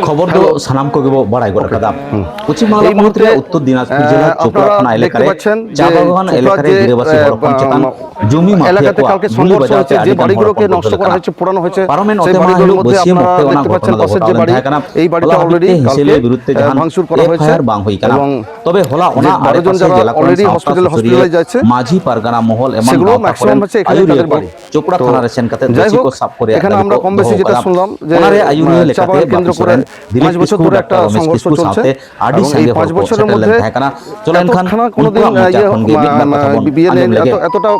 খবর দো সানাম কো গেবো বড়াই গড় কাদা পশ্চিম বাংলা মুহূর্তে উত্তর দিনাজপুর জেলা চোপড়া থানা এলাকায় চা বাগান এলাকায় গিরিবাসী হরপন চেতন জমি মাফিয়াতে কালকে সংঘর্ষ হয়েছে যে বাড়িগুলোকে নষ্ট করা হয়েছে পোড়ানো হয়েছে সেই বাড়িগুলোর মধ্যে আপনারা দেখতে পাচ্ছেন পাশের যে বাড়ি এই বাড়িটা অলরেডি কালকে বিরুদ্ধে ভাঙচুর করা হয়েছে এবং তবে হলা ওনা 12 জন যারা অলরেডি হসপিটালে যাচ্ছে মাঝি পারগানা মহল এমন সেগুলো ম্যাক্সিমাম হচ্ছে এখানে তাদের বাড়ি চোপড়া থানার রেশন কাতে দোষী কো সাফ করে এখানে আমরা কম বেশি যেটা শুনলাম যে ওনারে আইউনিয়ন লেখাতে কেন্দ্র করে 5 বছর ধরে একটা সংঘর্ষ চলছে আডি সঙ্গে 5 বছরের মধ্যে থাকানা চলেন খান কোনদিন বিয়ে এতটা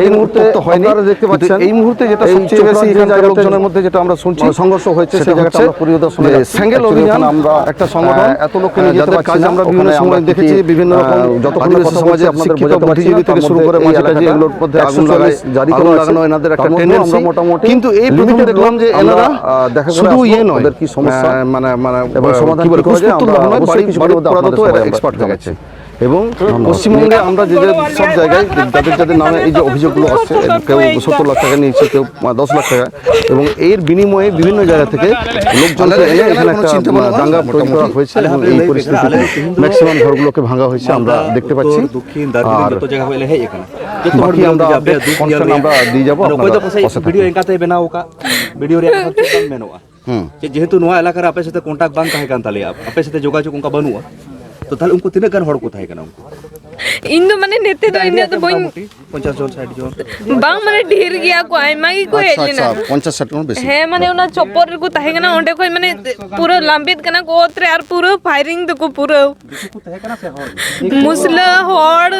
এই মুহূর্তে হয়নি দেখতে পাচ্ছেন এই মুহূর্তে যেটা সবচেয়ে বেশি এখানকার লোকজনের মধ্যে যেটা আমরা শুনছি সংঘর্ষ হয়েছে সেই জায়গাটা আমরা পরিদর্শনে সিঙ্গেল অভিযান আমরা একটা সংগঠন এত লোককে নিয়ে যেতে পারছি আমরা বিভিন্ন সময় দেখেছি বিভিন্ন রকম যত আদিবাসী সমাজে আপনাদের বোঝাতে বুদ্ধিজীবী থেকে শুরু করে মাঝে কাজে এগুলোর মধ্যে আগুন জারি করা লাগানো এনাদের একটা টেন্ডেন্সি মোটামুটি কিন্তু এই প্রতিটা দেখলাম যে এনারা দেখা গেল শুধু নয় ওদের কি সমস্যা মানে এবং সমাধান কি করে যে আমরা বাড়ি কিছু পড়াতো এক্সপার্ট হয়ে গেছে এবং পশ্চিমবঙ্গে আমরা যে সব জায়গায় যাদের নামে এই যে অভিযোগগুলো আসছে কেউ 70 লাখ টাকা নিয়েছে কেউ 10 লাখ টাকা এবং এর বিনিময়ে বিভিন্ন জায়গা থেকে লোকজনকে এনে এখানে একটা দাঙ্গা তৈরি করা হয়েছে এবং এই পরিস্থিতিতে ম্যাক্সিমাম ঘরগুলোকে ভাঙা হয়েছে আমরা দেখতে পাচ্ছি আর বাকি আমরা কনসার্ন আমরা দিয়ে যাবো ভিডিও এঙ্কাতে বেনাও কা ভিডিও রে মেনোয়া যেহেতু নোয়া এলাকার আপে সাথে কন্টাক্ট বাং তাহে কান তালে আপে সাথে যোগাযোগ উনকা বানুয়া তো তাহলে উनको তিনে গান হড় কোথায় কেন इन दो माने नेते तो इन तो बोइन 50 জন 60 জন बांग माने ढेर गया को आई मागी को हेलिना 50 60 জন বেশি है माने उना चॉपर को ताहे कना ओंडे को माने पूरा लंबित कना कोत्रे और पूरा फायरिंग तो को पूरा मुसला हड़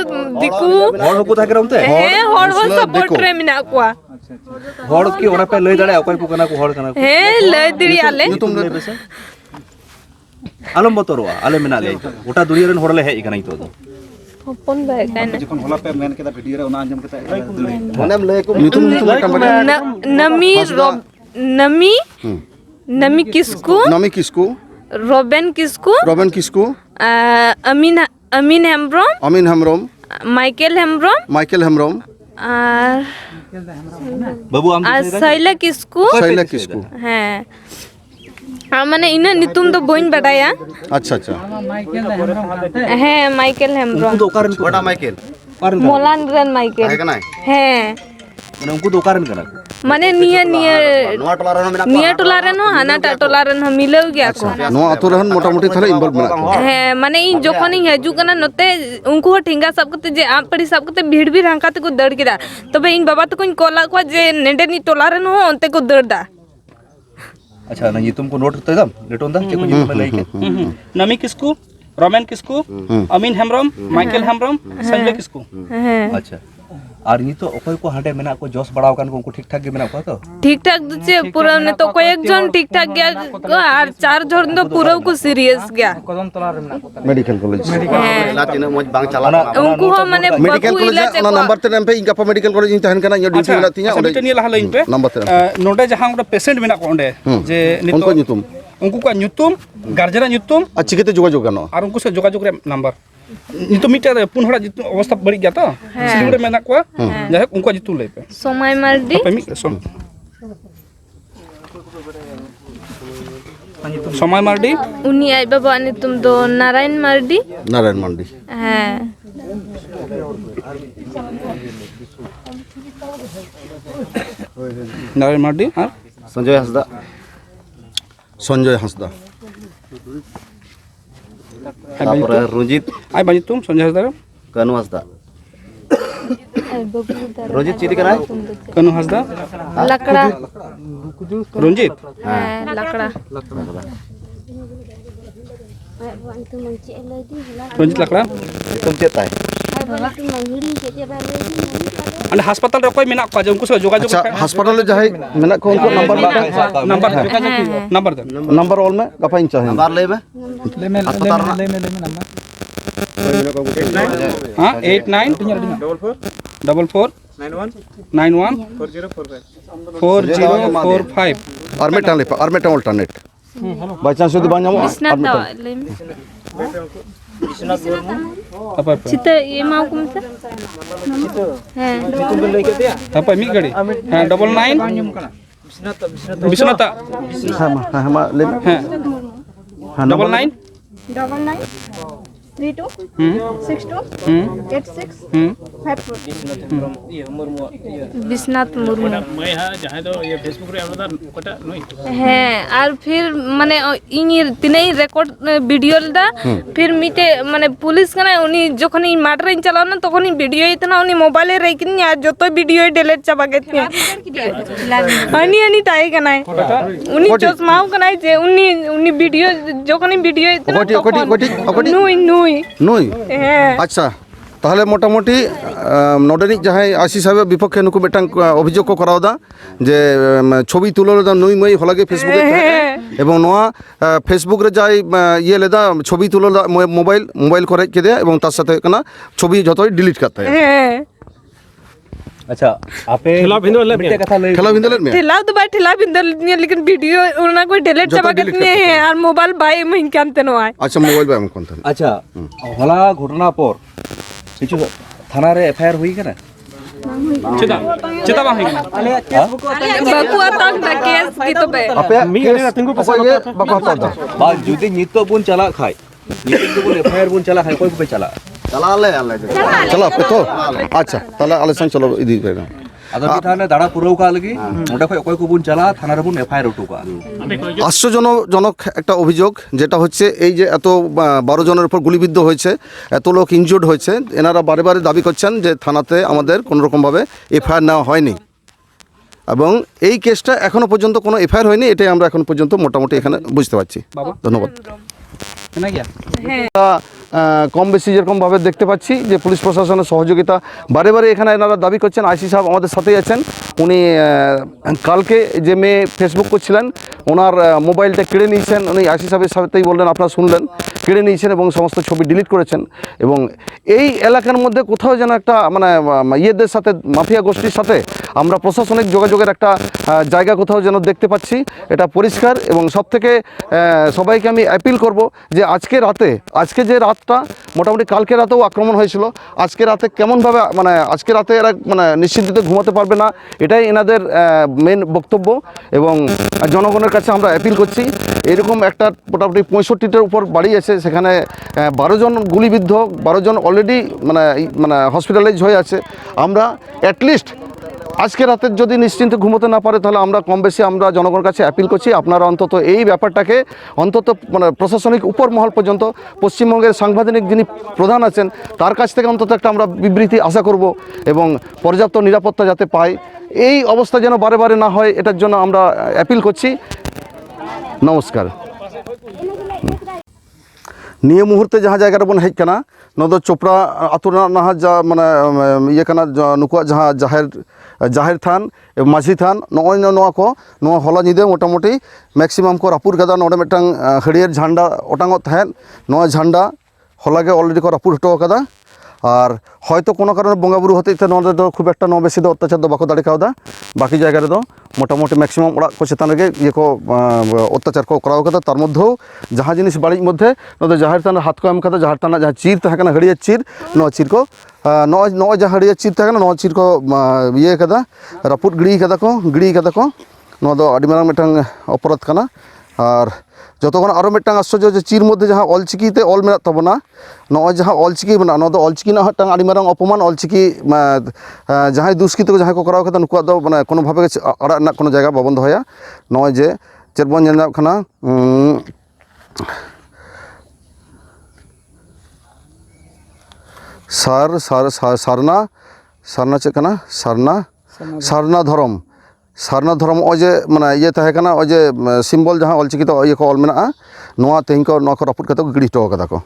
दिकु हड़ को ताहे करमते है हड़ वो सपोर्ट रे मिना को हड़ की ओना पे लई दाड़े अकय को कना को हड़ कना है लई दिरी आले आलम बतरवा आले मिना ले ओटा दुनिया रेन हड़ले हे इकनाई तो अपन बे काना जखन होला पे मेन केदा वीडियो रे ओना अंजम केता माने लय को नीतुम नमी नमी किसको रोबेन किसको अमीन हेम्ब्रोम माइकेल हेम्ब्रोम और बाबू आम सैला किसको हैं माने इना नितुम तो बोइन बडाया अच्छा है माइकेल हेम्ब्रोम तो कारण कोटा माइकेल मोलान रन माइकेल है माने उनको तो कारण करा माने निया टोलारेन हो हाना टोलारेन हो मिलौ गया को नो अतुरहन मोटामोटी थाले इनवॉल्व मेना है माने इन जोखन इन हजू कना नते उनको ठेंगा सब कते जे आप पड़ी सब कते भीड़ भी रांकाते को दड़ केदा तबे इन बाबा तो कोइन कोला को जे नेंडे नि टोलारेन हो ओंते को दड़दा अच्छा ना ये तुमको नोट करते दम लेटोंदा के को ये लाइक नमी किसको रोमन किसको अमीन हेम्ब्रोम माइकेल हेम्ब्रोम संजय किसको अच्छा और ये तो कोई को हाटे मेना को जोश बढ़ाव कान को उनको ठीक ठाक के मेना को तो ठीक ठाक से पूरा ने तो कोई एक जन ठीक ठाक गया और 4 जन तो पूरा को सीरियस गया मेडिकल कॉलेज लातिना मज बांग चलाना उनको माने मेडिकल कॉलेज ना नंबर ते पे इनका मेडिकल कॉलेज इन तहन कना ड्यूटी लातिना ओंडे नी लहा इन पे नंबर ते नोडे जहां ओंडे पेशेंट मेना को ओंडे जे उनको nyutum उनको का nyutum गार्जियन nyutum अच्छी केते जोगाजोग गानो और उनको से जोगाजोग रे नंबर नितो मिटे पुन हड़ा जितु अवस्था बड़ी गया तो सिलिगुड़ी में ना को जाहे उनको जितु ले पे समय मार्डी समय मार्डी उनी आई बाबा ने तुम दो नारायण मार्डी है नारायण मार्डी हां संजय हंसदा तारपरे रुजित आई बाजी तुम संजय हंसदा कनु हंसदा रुजित चिरी करा कनु हंसदा लकड़ा रंजीत लकड़ा रंजीत लकड़ा तुम चेताय अने अस्पताल रे कोई मेना को जे उनको से जोगाजोग अच्छा अस्पताल ले जाहे मेना को उनको नंबर ऑल में कपाइन चाहे नंबर ले में अस्पताल ले में नंबर हां 8944 91 4045 आर्मेटा अल्टरनेट बाय चांस यदि बान जामो apa cita ये mau kumsa है apa mi gadi ha 99 bisnata hama le 99 9932 62 86 54 Biswanath Murmu হ্যাঁ আর ফির মানে ইনি তিনাই রেকর্ড ভিডিও লেদা ফির মিটে মানে পুলিশ কানা উনি যখন ই মাঠরে চালাও না তখন ভিডিও ইতনা উনি মোবাইলে রেখে নিয়ে আর যত ভিডিও ডিলিট চাবা গেছে আনি আনি তাই কানাই উনি চশমাও কানাই যে উনি ভিডিও যখন ভিডিও ইতনা নুই নুই নুই হ্যাঁ আচ্ছা তাহলে মোটামুটি নডেনিক যাহাই আশিস সাহেবের বিপক্ষে নুকু মিটাং অভিযোগ কো করাও দা যে ছবি তুলো লেদা নুই মই হলাগে ফেসবুকে এবং নোয়া ফেসবুক রে যাই ইয়ে লেদা ছবি তুলো মোবাইল করে কেদে এবং তার সাথে কানা ছবি যতই ডিলিট করতে হ্যাঁ अच्छा आपे मिट्टे कथा ले খেলা বিন্দলের মে ठेला तो भाई ठेला बिंदल नहीं लेकिन वीडियो उन्होंने कोई डिलीट जो तो चबा delete करते हैं और मोबाइल भाई मैं जानते न आए আচ্ছা মোবাইল বা এমন কোন अच्छा हला घटना पर किछु थाना रे एफआईआर हुई कना चेता चेता bang higna बाकू आता ना केस की तो बे আপে অকয়ে বাকো হতা बा जुदी नितो बुन चला खाय नितो बुन एफआईआर बुन चला खाय कोई पे चला চলো আপে তো আচ্ছা তাহলে আলোচনা চলো ইদি করে अगर भी थाने दाड़ा पुरौ का लगी ओडा कोई कोई को बुन चला थाना रे बुन एफआईआर उठो का আশ্চর্যজনক একটা অভিযোগ যেটা হচ্ছে এই যে এত 12 জনের উপর গুলিবিদ্ধ হয়েছে এত লোক ইনজুর্ড হয়েছে এনারা বারে বারে দাবি করছেন যে থানাতে আমাদের কোনো রকমভাবে এফআইআর নেওয়া হয়নি এবং এই কেসটা এখনো পর্যন্ত কোনো এফআইআর হয়নি এটাই আমরা এখন পর্যন্ত মোটামুটি এখানে বুঝতে পারছি ধন্যবাদ ना क्या কম বেশি যেরকমভাবে দেখতে পাচ্ছি যে পুলিশ প্রশাসনের সহযোগিতা বারে বারে এখানে এনারা দাবি করছেন আইসি সাহেব আমাদের সাথেই আছেন উনি কালকে যে মেয়ে ফেসবুক করছিলেন ওনার মোবাইলটা কেড়ে নিয়েছেন উনি আইসি সাহেবের সাথেই বললেন আপনারা শুনলেন কেড়ে নিয়েছেন এবং সমস্ত ছবি ডিলিট করেছেন এবং এই এলাকার মধ্যে কোথাও যেন একটা মানে ইয়েদের সাথে মাফিয়া গোষ্ঠীর সাথে আমরা প্রশাসনিক যোগাযোগের একটা জায়গা কোথাও যেন দেখতে পাচ্ছি এটা পরিষ্কার এবং সবথেকে সবাইকে আমি অ্যাপিল করব যে আজকে যে রাতটা মোটামুটি কালকে রাতেও আক্রমণ হয়েছিল আজকে রাতে কেমনভাবে মানে আজকে রাতে এরা মানে নিশ্চিন্তিতে ঘুমাতে পারবে না এটাই এনাদের মেন বক্তব্য এবং জনগণের কাছে আমরা অ্যাপিল করছি এরকম একটা মোটামুটি 65টার উপর বাড়ি আছে সেখানে 12 জন গুলিবিদ্ধ 12 জন অলরেডি মানে হসপিটালাইজ হয়ে আছে আমরা অ্যাটলিস্ট আজকে রাতে যদি নিশ্চিন্তে ঘুমোতে না পারে তাহলে আমরা কম বেশি আমরা জনগণের কাছে অ্যাপিল করছি আপনারা অন্তত এই ব্যাপারটাকে অন্তত মানে প্রশাসনিক উপর মহল পর্যন্ত পশ্চিমবঙ্গের সাংবিধানিক যিনি প্রধান আছেন তার কাছ থেকে অন্তত একটা আমরা বিবৃতি আশা করব এবং পর্যাপ্ত নিরাপত্তা যাতে পায় এই অবস্থা যেন বারে বারে না হয় এটার জন্য আমরা অ্যাপিল করছি নমস্কার নিয়ে মুহূর্তে যাহা জায়গাটা বন হেজ কানা নদ চোপড়া আতুনা নাহা যা মানে ইয়ে কানা নুকুয়া যাহা জাহের থান মাঝি থান নয় নোয়া को নোয়া হলা নিদে মোটামুটি ম্যাক্সিমাম को রাপুর কাদা নডে মিটাং হড়িয়ার ঝান্ডা ওটাঙত থাহেন নোয়া ঝান্ডা হলাগে অলরেডি को রাপুর হটো কাদা আর হয়তো কোনো কারণে বঙ্গাবুরু হতে নদে তো খুব একটা নো বেশি অত্যাচার দো বাকো দাড়ি কাউদা বাকি জায়গায় তো মোটামুটি ম্যাক্সিমাম ওড়াগ को চেতান রেগে ইয়ে को অত্যাচার को করাও কাদা তার মধ্যেও যাহা জিনিস বাড়ির মধ্যে নদে জাহের থানার হাত को এম কাদা জাহের থানা যাহা চির তাহা কানা হড়িয়ার চির নয় চির को নয় যা হড়িয়ার চির তাহা কানা নয় চির को ইয়ে কাদা রাপুট গিড়ি কাদা को নয় দো আডি মারাং মিটাং অপরাধ কানা আর যতক্ষণ আরও মিটাং আশ্চর্য যে চির মধ্যে যাহা অলচিকিতে অল মেনা তাবনা নয় যাহা অলচিকি মেনা নয় দো অলচিকি না মিটাং আডি মারাং অপমান অলচিকি যাহাই দুষ্কৃত যাহাই को করাও কথা নুকুয়া দো মানে কোনোভাবে আড়াগ না কোনো জায়গা ববন্ধ হয়া নয় যে চেরবন যেন খানা সারনা চে কানা সারনা ধরম ওই যে মানে ইয়ে তাহে কানা ওই যে সিম্বল যাহা অলচিকি তো ইয়ে को অল মেনা নোয়া তেহিং को নোয়া को রাপুট কাতে গিড়ি হটো কাদা को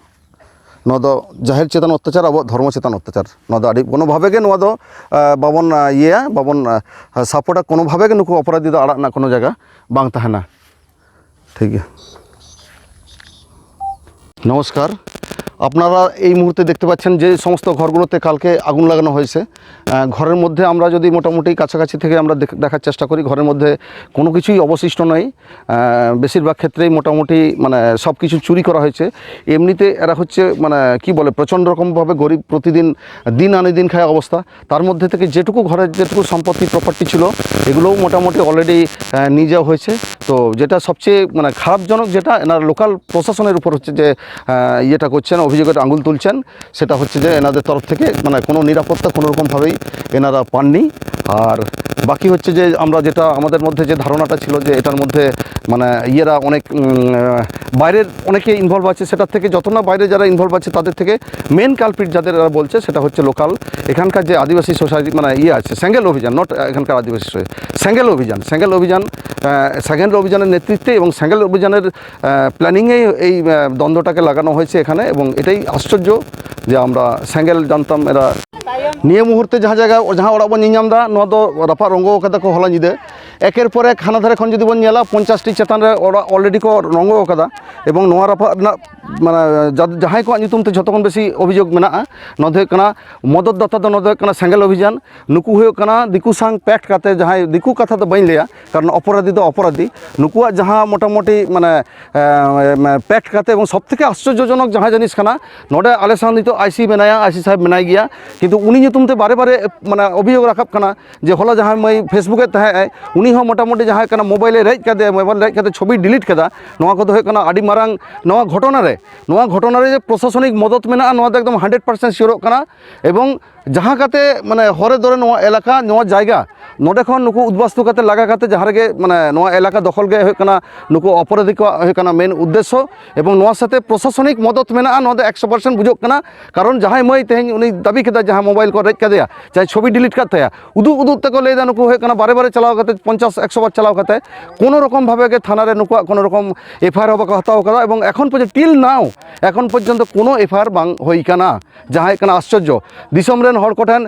নোয়া দো জাহের চেতন অত্যাচার আবো ধর্ম চেতন অত্যাচার নোয়া দো আডি কোনোভাবে গে নোয়া দো বাবন ইয়ে বাবন সাপোর্টা কোনোভাবে গে নুকু অপরাধী দো আড়াগ না কোনো জায়গা বাং তাহেনা ঠিক আছে নমস্কার আপনারা এই মুহূর্তে দেখতে পাচ্ছেন যে সমস্ত ঘরগুলোতে কালকে আগুন লাগানো হয়েছে ঘরের মধ্যে আমরা যদি মোটামুটি কাছাকাছি থেকে আমরা দেখার চেষ্টা করি ঘরের মধ্যে কোনো কিছুই অবশিষ্ট নয় বেশিরভাগ ক্ষেত্রেই মোটামুটি মানে সব কিছু চুরি করা হয়েছে এমনিতে এরা হচ্ছে মানে কি বলে প্রচণ্ড রকমভাবে গরিব প্রতিদিন দিন আনে দিন খায় অবস্থা তার মধ্যে থেকে যেটুকু ঘরের যেটুকু সম্পত্তি প্রপার্টি ছিল এগুলোও মোটামুটি অলরেডি নিয়ে যাওয়া হয়েছে তো যেটা সবচেয়ে মানে খারাপজনক যেটা এনার লোকাল প্রশাসনের উপর হচ্ছে যে ইয়েটা করছেন, অভিযোগের আঙুল তুলছেন, সেটা হচ্ছে যে এনাদের তরফ থেকে মানে কোনো নিরাপত্তা কোনোরকমভাবেই এনারা পাননি। আর বাকি হচ্ছে যে আমরা যেটা আমাদের মধ্যে যে ধারণাটা ছিল যে এটার মধ্যে মানে ইয়েরা অনেক বাইরের অনেকে ইনভলভ আছে, সেটার থেকে যত না বাইরে যারা ইনভলভ আছে তাদের থেকে মেন কালপিট যাদের এরা বলছে সেটা হচ্ছে লোকাল এখানকার যে আদিবাসী সোসাইটি মানে ইয়ে আছে, সেঙ্গেল অভিযান, নট এখানকার আদিবাসী সোসাইটি, সেঙ্গেল অভিযানের নেতৃত্বে এবং সেঙ্গেল অভিযানের প্ল্যানিংয়েই এই দ্বন্দ্বটাকে লাগানো হয়েছে এখানে। এবং এটাই আশ্চর্য যে আমরা সেঙ্গেল জানতাম এরা নিয়ে মুহূর্তে যাহা ওরা বন নিᱧᱟᱢᱫᱟ ᱱᱚᱣᱟ ᱫᱚ ᱨᱟᱯᱟᱜ ᱨᱚᱝᱜᱚ ᱠᱟᱫᱟ ᱠᱚ ᱦᱚᱞᱟ ᱧᱤᱫᱟᱹ একের পর এক হানা ধারে খন যদি ᱵᱚᱱ ᱧᱮᱞᱟ 50টি ᱪᱮᱛᱟᱱ ᱨᱮ ওরা অলরেডি ᱠᱚ ᱨᱚᱝᱜᱚ ᱠᱟᱫᱟ এবং ᱱᱚᱣᱟ ᱨᱟᱯᱟᱜ ᱨᱮᱱᱟᱜ মানে যাহাই ᱠᱚᱣᱟᱜ ᱧᱩᱛᱩᱢ ᱛᱮ ᱡᱚᱛᱚ ᱠᱷᱚᱱ বেশি অভিযোগ মেনাᱜᱼᱟ ᱱᱚᱣᱟ ᱫᱚ ᱦᱩᱭᱩᱜ ᱠᱟᱱᱟ মদত দাতা ᱫᱚ ᱱᱚᱣᱟ ᱫᱚ ᱦᱩᱭᱩᱜ ᱠᱟᱱᱟ সেঙ্গেল অভিযান। নুকু ᱦᱩᱭᱩᱜ ᱠᱟᱱᱟ দিকু সাং প্যাক্ট কাতে যাহাই দিকু কথা ᱫᱚ ᱵᱟᱹᱧ ᱞᱟᱹᱭᱟ কারণ অপরাধী ᱫᱚ অপরাধী, নুকুᱣᱟᱜ ᱡᱟᱦᱟᱸ মোটামুটি মানে প্যাক্ট কাতে এবং সবথেকে আশ্চর্যজনক যাহা জিনিস কানা নডে আলে সাং নিতো আইসি মেনায়া, আইসি সাহেব মেনাই গিয়া, কিন্তু উনি ᱧᱩᱛᱩᱢ তে বারে বারে মানে অভিযোগ রাখাব কানা যে হলা যাহাই মই ফেসবুকে তাহে উনি হো মোটামুটি যাহাই কানা মোবাইলে রেজ কাদে মোবাইল রেজ কাদে ছবি ডিলিট কাদা, নোয়া কত হয়ে কানা আডি মারাং নোয়া ঘটনারে যে প্রশাসনিক মদত মেনাগᱼᱟ নোয়া ᱫᱚ একদম 100% শিওরক কানা। এবং যাহা কাতে মানে হরে ধরে নোয়া এলাকা নোয়া জায়গা নোডে খন নুকু উদ্বাস্তু কাতে লাগা কাতে যাহারেগে মানে নোয়া এলাকা দখল গে হয়ে কানা নুকু অপরাধী কো হয়ে কানা মেন উদ্দেশ্য। এবং নোয়ার সাথে প্রশাসনিক মদত মেনাগᱼᱟ নোয়া ᱫᱚ 100% বুঝোগ কানা কারণ যাহাই মই তেহেñ উনি দাবি কেদা যাহা মোবাইল কো রেজ কাদেয়া চাই ছবি ডিলিট কাতে উদুগ তেকো লেদা নুকু হয়ে কানা বারে বারে চালাও কাতে 50-100 বার চালাও কাতে কোনো রকম ভাবে গে থানারে নুকুয়াগ কোনো রকম এফআইআর হবা হাতাও কাদা এবং এখন পর্যন্ত টিল নাও এখন পর্যন্ত কোনো এফআইআর বাং হই কানা যাহাই কানা আশ্চর্য। দিশম রেন হড় কোঠেন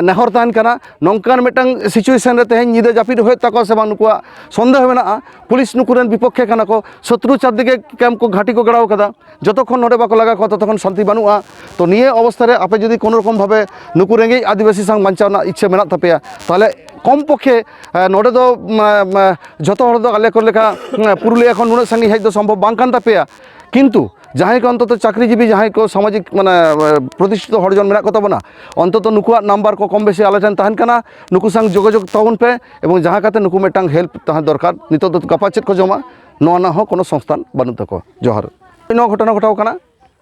নেহর তাহেন কানা নংকান মিটাং সিচুয়েশন রে তেহেñ নিদে জাপিদ হয়ে তাকো সে বাং নুকুয়াগ সন্দেহ মেনাগᱼᱟ পুলিশ নুকুরেন বিপক্ষে কানা কো শত্রু চারদিকে ক্যাম্প কো ঘাটি কো গড়াও কাদা যতক্ষণ নডে বাকো লাগা কো ততক্ষণ শান্তি বানুগᱼᱟ। তো নিয়ে অবস্থারে আপে যদি কোনো রকম ভাবে নুকু রেঙ্গেজ আদিবাসী সাং বাঞ্চাও না ইচ্ছে মেনাগ তাপেয়া তাহলে কম পক্ষে নোডে দো যত হড় দো আলে কো লেখা পুরুলিয়া এখন নুনাᱹᱜ সাঙ্গᱤᱧ হেজ দো সম্ভব বাং কান তাপেয়া, কিন্তু যাহাই কো অন্তত চাকরিজীবী যাহাই কো সামাজিক মানে প্রতিষ্ঠিত হড়জন মেনাগ কো তাবনা অন্তত নুকুয়াগ নাম্বার কো কম বেশি আলে ঠেন তাহেন কানা নুকু সাং যোগাযোগ তাবন পে এবং যাহা কাতে নুকু মিটাং হেল্প তাহা দরকার নিতো দো গাপা চেদ কো জমা নোয়া না হো কোনো সংস্থান বানু তাকো জোহার। নয় ঘটনা ঘটাও কানা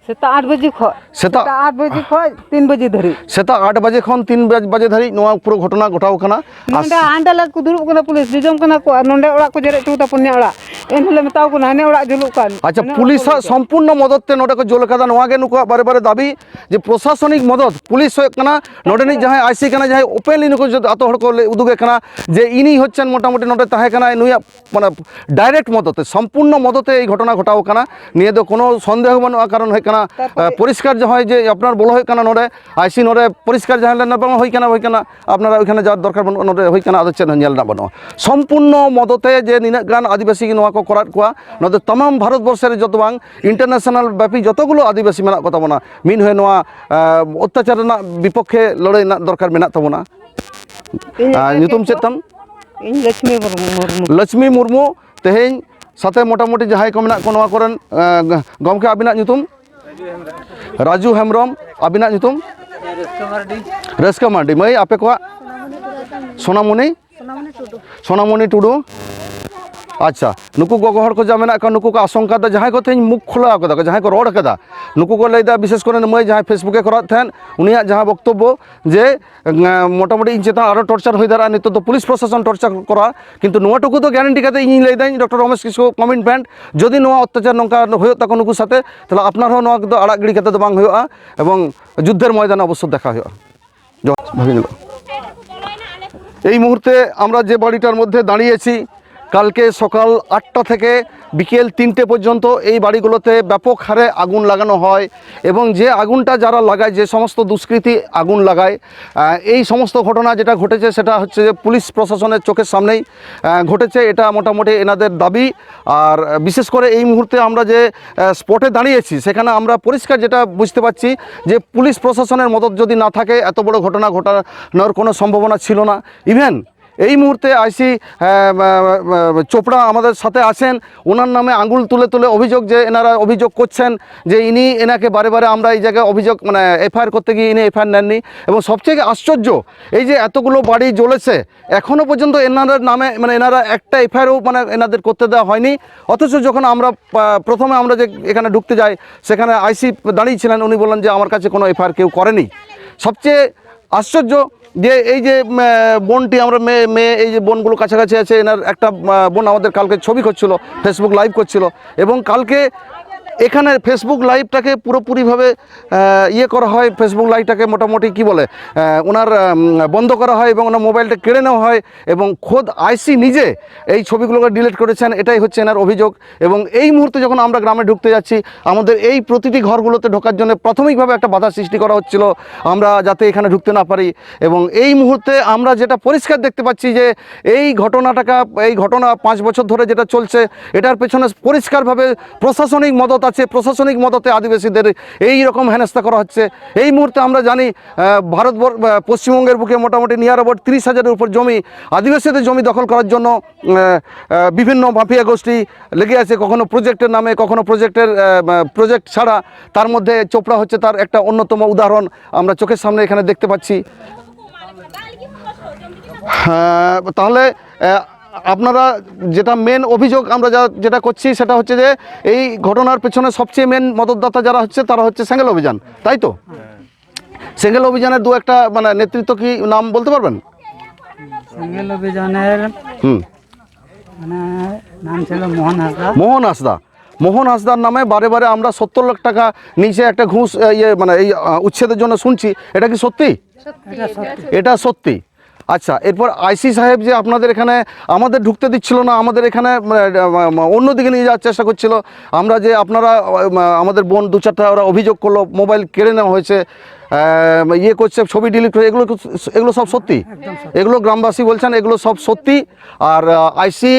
সেটা 8 বাজে খয় সেটা 8 বাজে খয় 3 বাজে ধরি সেটা 8 বাজে খন 3 বাজে ধরি নোয়া পুরো ঘটনা ঘটাও কানা। নন্ডা আন্ডালা কো দুরুব কানা পুলিশ জজম কানা কো নন্ডা ওড়া কো জেরে টুটা পুনিয়া ওড়া এনহলে মেতাও কো নানে ওড়া জুলুক কান। আচ্ছা পুলিশ সম্পূর্ণ মদততে নোডে কো জোল কাদা নোয়া গে নুকু বারে বারে দাবি যে প্রশাসনিক মদত পুলিশ হয়ে কানা নোডে নি যাহাই আইসি কানা যাহাই ওপেনলি নুকু আতো হড় কো উদুগে কানা যে ইনি হচ্ছেন মোটামুটি নোডে তাহে কানা নুয়া মানে ডাইরেক্ট মদতে সম্পূর্ণ মদতে এই ঘটনা ঘটাও কানা নিয়ে তো কোনো সন্দেহ বানুগᱼᱟ কারণ হয় কানা পরিষ্কার যে হয় যে আপনার বলা হয় কানা নোডে আইসি নোডে পরিষ্কার যাহলে না বাং হই কানা আপনারা ওইখানে যাওয়ার দরকার বানুগᱼᱟ নোডে হই কানা আদর চেন নেল না বানুগᱼᱟ সম্পূর্ণ মদতে যে নিনাগ গান আদিবাসী নোয়া কো করাত কোয়া নোডে तमाम ভারতবর্ষের যত বাং ইন্টারন্যাশনাল ব্যাপী যতগুলো আদিবাসী মেনাগ কো তাবনা মিন হয়ে নোয়া অত্যাচার রেনাগ বিপক্ষে লড়াই না দরকার মেনাগ তাবনা। নিতুম চেতাম ইন লক্ষ্মী মুর্মু তেহেñ সাথে মোটামুটি যাহাই কো মেনাগ কো নোয়া করেন গমকে আবিনাগ নিতুম রাজু হেমব্রম আবিনাগ নিতুম রেস্কা মার্ডি মই আপে কোয়া সোনামণি টুডু। আচ্ছা নুকু গগো হড় কো যা মেনাগ কা নুকু কা আশঙ্কা দা যাহাই কো তেহেñ মুখ খোলা কাদা যাহাই কো রড় কাদা নুকু কো লইদা বিশেষ করে মই যাহাই ফেসবুকে করাত থেন উনিয়া যাহা বক্তব্য যে মোটামুটি ইন চেতা আরো টর্চার হই দাঁড়া নিত তো পুলিশ প্রশাসন টর্চার করা কিন্তু নোয়াটুকু তো গ্যারান্টি কাতে ইনি লইদাই ডক্টর রমেশ কিসকো কমিটমেন্ট যদি নোয়া অত্যাচার নঙ্কা হয়ে তাকো নুকু সাথে তাহলে আপনার হো নোয়া তো আড়াগ গিড়ি কাতে তো বাং হইয়া এবং যুদ্ধের ময়দানে অবশ্য দেখা হইয়া। এই মুহূর্তে আমরা যে বাড়িটার মধ্যে দাঁড়িয়েছি কালকে সকাল 8টা থেকে বিকেল 3টে পর্যন্ত এই বাড়িগুলোতে ব্যাপক হারে আগুন লাগানো হয় এবং যে আগুনটা যারা লাগায় যে সমস্ত দুষ্কৃতী আগুন লাগায় এই সমস্ত ঘটনা যেটা ঘটেছে সেটা হচ্ছে যে পুলিশ প্রশাসনের চোখের সামনেই ঘটেছে এটা মোটামুটি এনাদের দাবি। আর বিশেষ করে এই মুহূর্তে আমরা যে স্পটে দাঁড়িয়েছি সেখানে আমরা পরিষ্কার যেটা বুঝতে পারছি যে পুলিশ প্রশাসনের মদত যদি না থাকে এত বড় ঘটনা ঘটানোর কোনো সম্ভাবনা ছিল না। ইভেন এই মুহূর্তে আইসি চোপড়া আমাদের সাথে আছেন। ওনার নামে আঙুল তুলে তুলে অভিযোগ যে এনারা অভিযোগ করছেন যে ইনি এনাকে বারে বারে আমরা এই জায়গায় অভিযোগ মানে এফআইআর করতে গিয়ে ইনি এফআইআর নেননি। এবং সবচেয়ে আশ্চর্য এই যে এতগুলো বাড়ি জ্বলেছে এখনও পর্যন্ত এনাদের নামে মানে এনারা একটা এফআইআরও মানে এনাদের করতে দেওয়া হয়নি। অথচ যখন আমরা প্রথমে আমরা যে এখানে ঢুকতে যাই সেখানে আইসি দাঁড়িয়েছিলেন, উনি বললেন যে আমার কাছে কোনো এফআইআর কেউ করেনি। সবচেয়ে আশ্চর্য যে এই যে বোনটি আমরা মেয়ে এই যে বোনগুলো কাছাকাছি আছে, এনার একটা বোন আমাদের কালকে ছবি করছিল, ফেসবুক লাইভ করছিল এবং কালকে এখানে ফেসবুক লাইভটাকে পুরোপুরিভাবে ইয়ে করা হয়, ফেসবুক লাইভটাকে মোটামুটি কি বলে ওনার বন্ধ করা হয় এবং ওনার মোবাইলটা কেড়ে নেওয়া হয় এবং খোদ আইসি নিজে এই ছবিগুলোকে ডিলিট করেছেন, এটাই হচ্ছে এনার অভিযোগ। এবং এই মুহূর্তে যখন আমরা গ্রামে ঢুকতে যাচ্ছি আমাদের এই প্রতিটি ঘরগুলোতে ঢোকার জন্য প্রাথমিকভাবে একটা বাধা সৃষ্টি করা হচ্ছিল আমরা যাতে এখানে ঢুকতে না পারি। এবং এই মুহূর্তে আমরা যেটা পরিষ্কার দেখতে পাচ্ছি যে এই ঘটনা 5 বছর ধরে যেটা চলছে এটার পেছনে পরিষ্কারভাবে প্রশাসনিক মদত আছে, প্রশাসনিক মদতে আদিবাসীদের এই রকম হেনস্থা করা হচ্ছে। এই মুহূর্তে আমরা জানি পশ্চিমবঙ্গের বুকে মোটামুটি নিয়ার অ্যাবাউট 30,000-এর উপর জমি আদিবাসীদের জমি দখল করার জন্য বিভিন্ন মাফিয়া গোষ্ঠী লেগে আছে, কখনো প্রজেক্টের নামে, কখনো প্রজেক্ট ছাড়া। তার মধ্যে চোপড়া হচ্ছে তার একটা অন্যতম উদাহরণ আমরা চোখের সামনে এখানে দেখতে পাচ্ছি। তাহলে আপনারা যেটা মেন অভিযোগ আমরা যেটা করছি সেটা হচ্ছে যে এই ঘটনার পেছনে সবচেয়ে মেন মদতদাতা যারা হচ্ছে তারা হচ্ছে সেঙ্গেল অভিযান, তাই তো? সেঙ্গেল অভিযানের দু একটা মানে নেতৃত্ব কি নাম বলতে পারবেন? সেঙ্গেল অভিযানের মানে নাম ছিল মোহন হাঁসদা। মোহন হাঁসদার নামে বারে বারে আমরা 70 লাখ টাকা নিচে একটা ঘুষ মানে এই উচ্ছেদের জন্য শুনছি, এটা কি সত্যি? এটা সত্যি। আচ্ছা, এরপর আইসি সাহেব যে আপনাদের এখানে আমাদের ঢুকতে দিচ্ছিল না, আমাদের এখানে অন্যদিকে নিয়ে যাওয়ার চেষ্টা করছিল, আমরা যে আপনারা আমাদের বোন 2-4টা ওরা অভিযোগ করলো মোবাইল কেড়ে নেওয়া হয়েছে, ইয়ে করছে, ছবি ডিলিট করে, এগুলো সব সত্যি? এগুলো গ্রামবাসী বলছেন এগুলো সব সত্যি। আর আইসি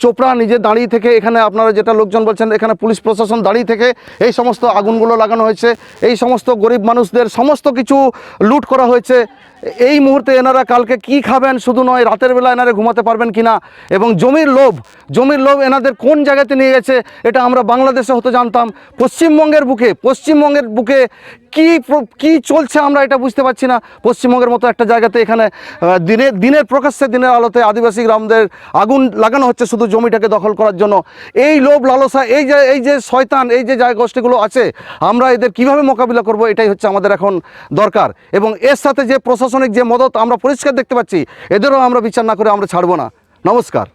চোপড়া নিজে দাঁড়িয়ে থেকে এখানে আপনারা যেটা লোকজন বলছেন এখানে পুলিশ প্রশাসন দাঁড়িয়ে থেকে এই সমস্ত আগুনগুলো লাগানো হয়েছে, এই সমস্ত গরিব মানুষদের সমস্ত কিছু লুট করা হয়েছে। এই মুহূর্তে এনারা কালকে কি খাবেন শুধু নয়, রাতের বেলা এনারা ঘুমাতে পারবেন কিনা, এবং জমির লোভ এনাদের কোন জায়গাতে নিয়ে গেছে এটা আমরা বাংলাদেশে হতে জানতাম, পশ্চিমবঙ্গের বুকে কি চলছে আমরা এটা বুঝতে পারছি না। পশ্চিমবঙ্গের মতো একটা জায়গাতে এখানে দিনের প্রকাশ্যে দিনের আলোতে আদিবাসী গ্রামদের আগুন লাগানো হচ্ছে শুধু জমিটাকে দখল করার জন্য। এই লোভ লালসা, এই যে শয়তান, এই যে গোষ্ঠীগুলো আছে, আমরা এদের কিভাবে মোকাবিলা করব এটাই হচ্ছে আমাদের এখন দরকার। এবং এর সাথে যে প্রশাসনিক যে মদত আমরা পরিষ্কার দেখতে পাচ্ছি, এদেরও আমরা বিচার না করে আমরা ছাড়বো না। নমস্কার।